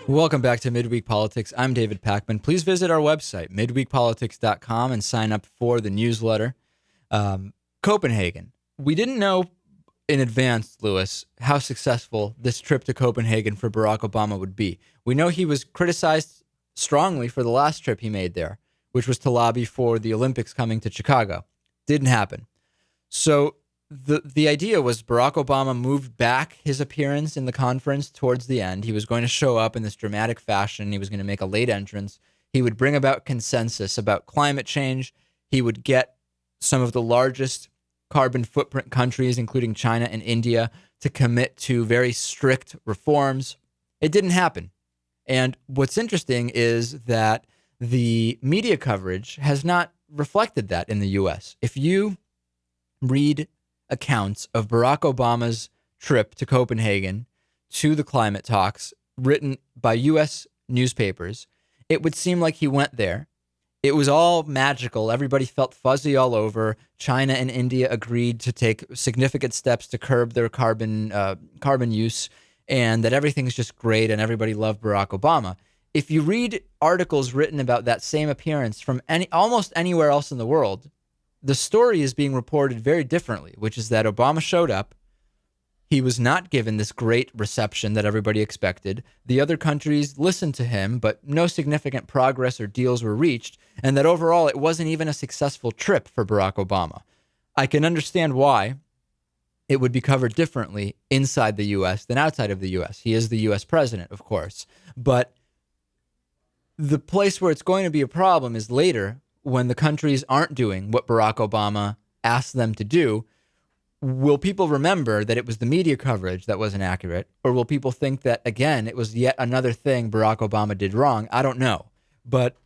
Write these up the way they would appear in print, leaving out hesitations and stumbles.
Welcome back to Midweek Politics. I'm David Pakman. Please visit our website, midweekpolitics.com, and sign up for the newsletter. Copenhagen. We didn't know in advance, Lewis, how successful this trip to Copenhagen for Barack Obama would be. We know he was criticized strongly for the last trip he made there, which was to lobby for the Olympics coming to Chicago. Didn't happen. So the idea was Barack Obama moved back his appearance in the conference towards the end. He was going to show up in this dramatic fashion. He was going to make a late entrance. He would bring about consensus about climate change. He would get some of the largest carbon footprint countries, including China and India, to commit to very strict reforms. It didn't happen. And what's interesting is that the media coverage has not reflected that in the U.S. If you read accounts of Barack Obama's trip to Copenhagen to the climate talks written by U.S. newspapers, it would seem like he went there. It was all magical. Everybody felt fuzzy all over. China and India agreed to take significant steps to curb their carbon use, and that everything's just great and everybody loved Barack Obama. If you read articles written about that same appearance from almost anywhere else in the world, the story is being reported very differently, which is that Obama showed up. He was not given this great reception that everybody expected. The other countries listened to him, but no significant progress or deals were reached, and that overall it wasn't even a successful trip for Barack Obama. I can understand why it would be covered differently inside the U.S. than outside of the U.S. He is the U.S. president, of course, but the place where it's going to be a problem is later when the countries aren't doing what Barack Obama asked them to do. Will people remember that it was the media coverage that wasn't accurate? Or will people think that, again, it was yet another thing Barack Obama did wrong? I don't know. But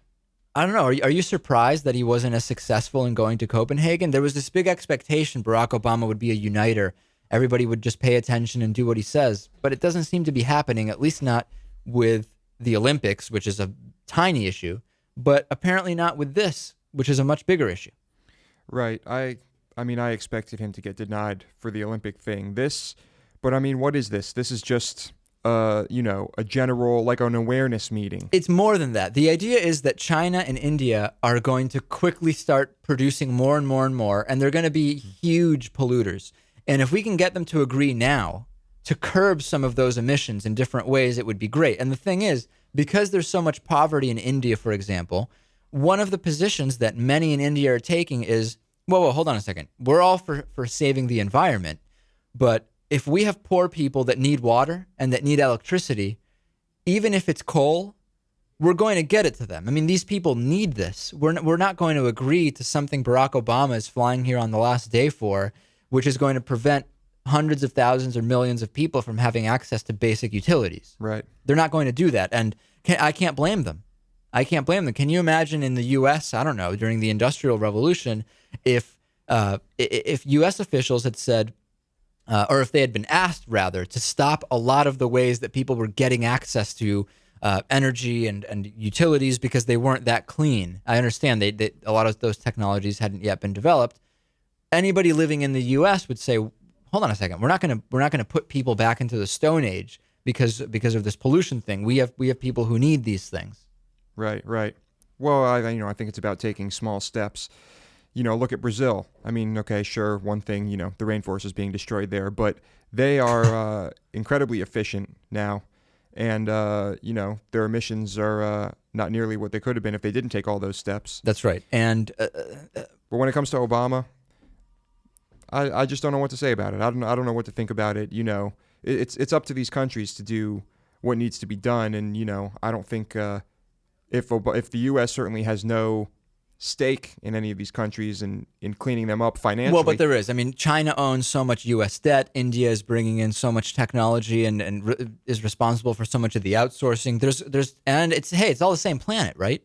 I don't know. Are you surprised that he wasn't as successful in going to Copenhagen? There was this big expectation Barack Obama would be a uniter. Everybody would just pay attention and do what he says. But it doesn't seem to be happening, at least not with the Olympics, which is a tiny issue, but apparently not with this, which is a much bigger issue. Right. I expected him to get denied for the Olympic thing. But what is this? This is just, a general, like an awareness meeting. It's more than that. The idea is that China and India are going to quickly start producing more and more and more, and they're going to be huge polluters. And if we can get them to agree now to curb some of those emissions in different ways, it would be great. And the thing is, because there's so much poverty in India, for example, one of the positions that many in India are taking is, whoa, hold on a second. We're all for saving the environment, but if we have poor people that need water and that need electricity, even if it's coal, we're going to get it to them. I mean, these people need this. We're not going to agree to something Barack Obama is flying here on the last day for, which is going to prevent hundreds of thousands or millions of people from having access to basic utilities. Right. They're not going to do that, and I can't blame them. Can you imagine in the U.S., I don't know, during the Industrial Revolution, if U.S. officials had said, or if they had been asked, rather, to stop a lot of the ways that people were getting access to energy and utilities because they weren't that clean. I understand they a lot of those technologies hadn't yet been developed. Anybody living in the U.S. would say, hold on a second, we're not going to put people back into the Stone Age because of this pollution thing. We have people who need these things. Right. Well, I think it's about taking small steps. Look at Brazil. Okay, sure, one thing, the rainforest is being destroyed there, but they are incredibly efficient now. And, their emissions are not nearly what they could have been if they didn't take all those steps. That's right. And but when it comes to Obama, I just don't know what to say about it. I don't know what to think about it. It's up to these countries to do what needs to be done. And, I don't think if the U.S. certainly has no stake in any of these countries and in cleaning them up financially. Well, but there is. China owns so much U.S. debt. India is bringing in so much technology and is responsible for so much of the outsourcing. It's all the same planet, right?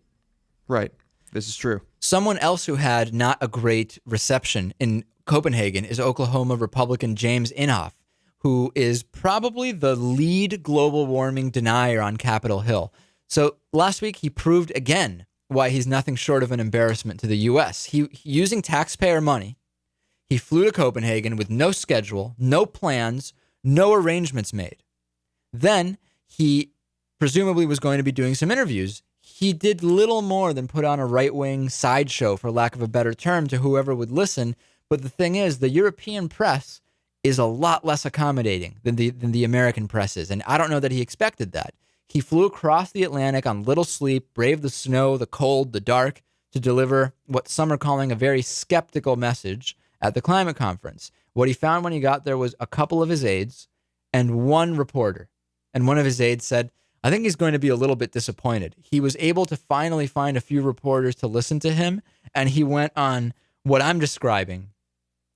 Right. This is true. Someone else who had not a great reception in Copenhagen is Oklahoma Republican James Inhofe, who is probably the lead global warming denier on Capitol Hill. So last week he proved again why he's nothing short of an embarrassment to the U.S. He using taxpayer money, he flew to Copenhagen with no schedule, no plans, no arrangements made. Then he presumably was going to be doing some interviews. He did little more than put on a right-wing sideshow, for lack of a better term, to whoever would listen. But the thing is, the European press is a lot less accommodating than the American press is. And I don't know that he expected that. He flew across the Atlantic on little sleep, braved the snow, the cold, the dark, to deliver what some are calling a very skeptical message at the climate conference. What he found when he got there was a couple of his aides and one reporter. And one of his aides said, I think he's going to be a little bit disappointed. He was able to finally find a few reporters to listen to him, and he went on what I'm describing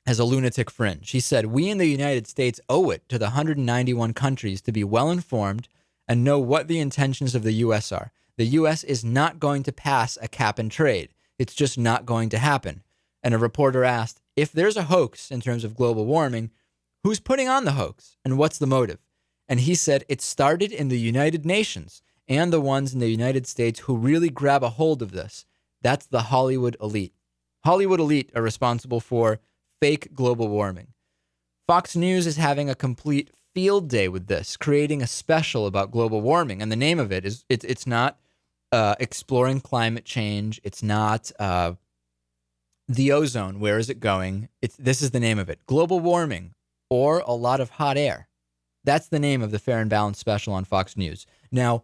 as a lunatic fringe. He said, we in the United States owe it to the 191 countries to be well-informed and know what the intentions of the U.S. are. The U.S. is not going to pass a cap and trade. It's just not going to happen. And a reporter asked, if there's a hoax in terms of global warming, who's putting on the hoax and what's the motive? And he said it started in the United Nations and the ones in the United States who really grab a hold of this. That's the Hollywood elite. Hollywood elite are responsible for fake global warming. Fox News is having a complete field day with this, creating a special about global warming. And the name of it is, it's not exploring climate change. It's not the ozone. Where is it going? This is the name of it. Global warming or a lot of hot air. That's the name of the Fair and Balanced special on Fox News. Now,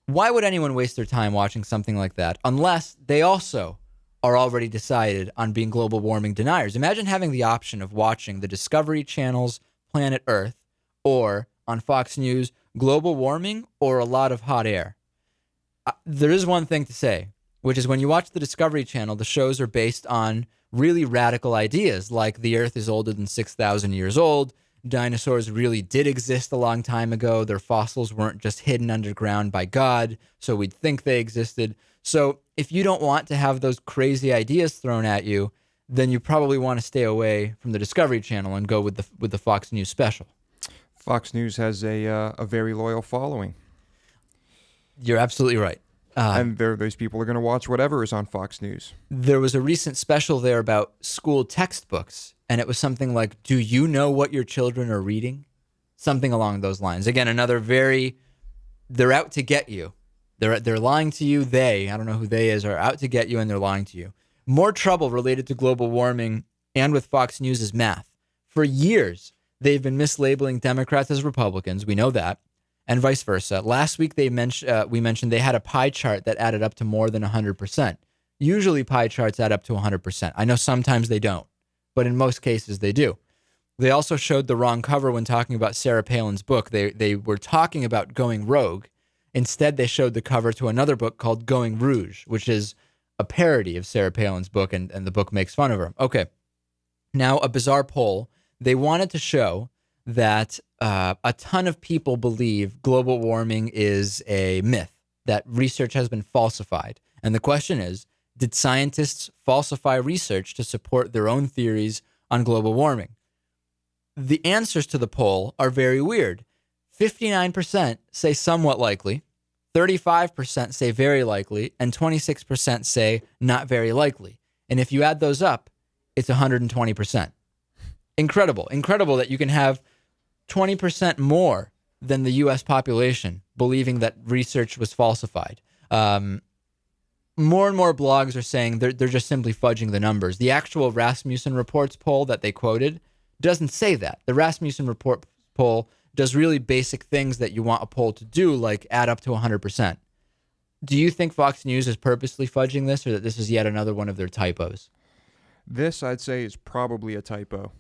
why would anyone waste their time watching something like that unless they also are already decided on being global warming deniers? Imagine having the option of watching the Discovery Channel's Planet Earth or on Fox News, global warming or a lot of hot air. There is one thing to say, which is when you watch the Discovery Channel, the shows are based on really radical ideas like the Earth is older than 6,000 years old, dinosaurs really did exist a long time ago, their fossils weren't just hidden underground by God, so we'd think they existed. So if you don't want to have those crazy ideas thrown at you, then you probably want to stay away from the Discovery Channel and go with the Fox News special. Fox News has a very loyal following. You're absolutely right. And those people are going to watch whatever is on Fox News. There was a recent special there about school textbooks, and it was something like, do you know what your children are reading? Something along those lines. Again, they're out to get you. They're lying to you. I don't know who they is, are out to get you, and they're lying to you. More trouble related to global warming and with Fox News is math. For years, they've been mislabeling Democrats as Republicans. We know that. And vice versa. Last week, we mentioned they had a pie chart that added up to more than 100%. Usually, pie charts add up to 100%. I know sometimes they don't, but in most cases, they do. They also showed the wrong cover when talking about Sarah Palin's book. They were talking about going rogue. Instead, they showed the cover to another book called Going Rouge, which is a parody of Sarah Palin's book, and the book makes fun of her. Okay. Now, a bizarre poll. They wanted to show that a ton of people believe global warming is a myth, that research has been falsified. And the question is, did scientists falsify research to support their own theories on global warming? The answers to the poll are very weird. 59% say somewhat likely, 35% say very likely, and 26% say not very likely. And if you add those up, it's 120%. Incredible that you can have 20% more than the U.S. population believing that research was falsified. More and more blogs are saying they're just simply fudging the numbers. The actual Rasmussen Reports poll that they quoted doesn't say that. The Rasmussen Report poll does really basic things that you want a poll to do, like add up to 100%. Do you think Fox News is purposely fudging this, or that this is yet another one of their typos? This, I'd say, is probably a typo.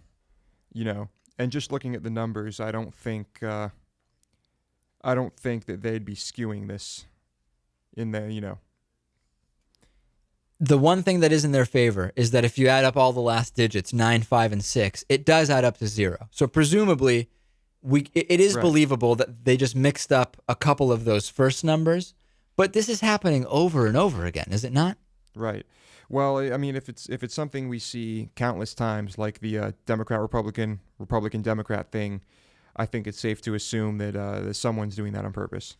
And just looking at the numbers, I don't think that they'd be skewing this in the. The one thing that is in their favor is that if you add up all the last digits, 9, 5, and 6, it does add up to 0. So presumably, it is believable that they just mixed up a couple of those first numbers. But this is happening over and over again, is it not? Right. Well, I mean, if it's something we see countless times, like the Democrat-Republican, Republican-Democrat thing, I think it's safe to assume that someone's doing that on purpose.